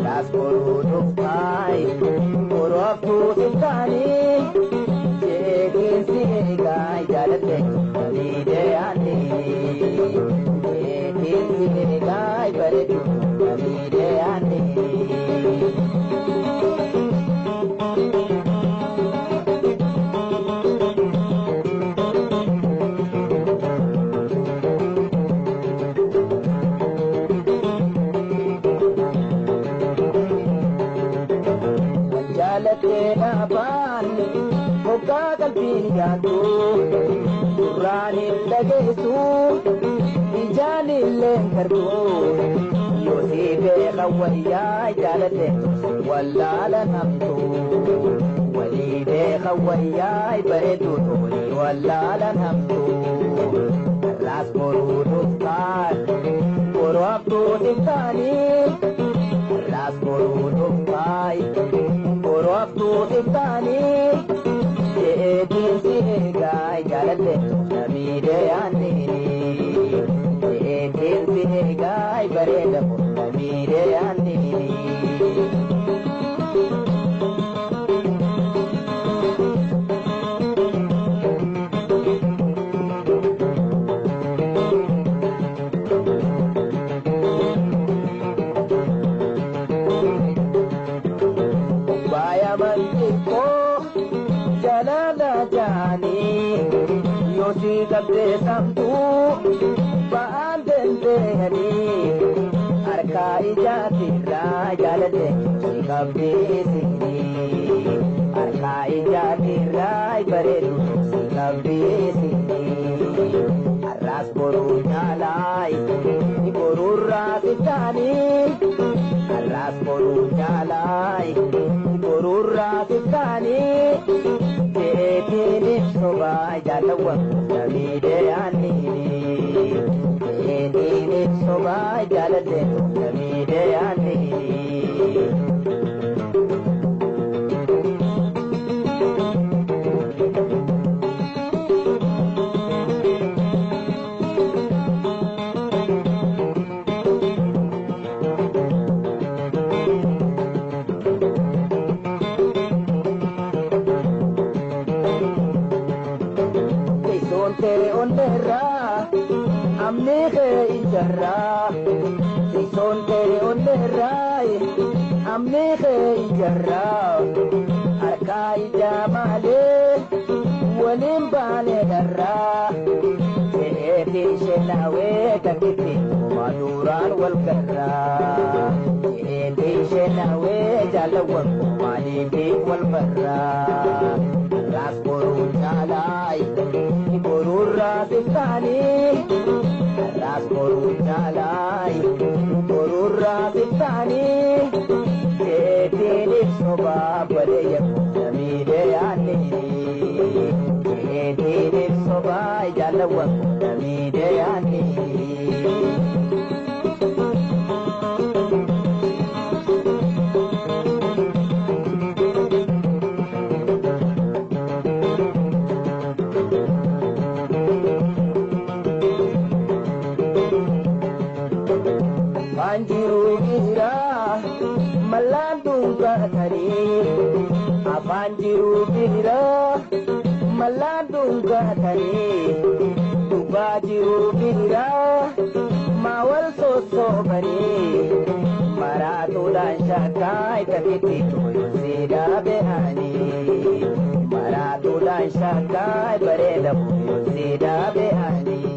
Las boruto pai, boruto sintani, jekin sigai jalate, alide ani, jekin sigai baretu, alide ani. Naban muka kalbin yaadu Qur'aanin dhageessu ijaanillee garbu yoosii beeka wayyaa jaalate wallaala namtu walii beeka wayyaa bareeduutu wallaala namtu arraas boruu dhuftaan boroo abduu dhiftaanii arraas boruu dhuftaan Boroftu iftani, jeetiin sigaa jaalate namide yaani, jeetiin sigaa bareeda namide yaani. Yosi kabde samtu baan dendehani arka ijati rajalate kabde sini arka ijati rai baredu kabde sini arras boru jalai boru rasitani arras boru jalai boru rasitani Jeetiin soba jaalawwan namide yaani, jeetiin soba jaalate namide yaani. Tere onera, amne ke ijara. Sison tere onera, amne ke ijara. Arka ijamale, walim bale darra. Jeeti shenawe kakiti, maduran wal karra. Jeeti shenawe jalawan, malibi wal barra. Ras boru jalai. Rasitani, ras boru jalai, boru rasitani, jeetiin soba bareeya namide yaani, jeetiin soba jaalawwan namide yaani. Banjiru gira maladung katari, banjiru gira maladung katari, banjiru gira mawal soso bari, maratulan shakai kakiti tuyo sida behani, maratulan shakai bereda tuyo sida behani.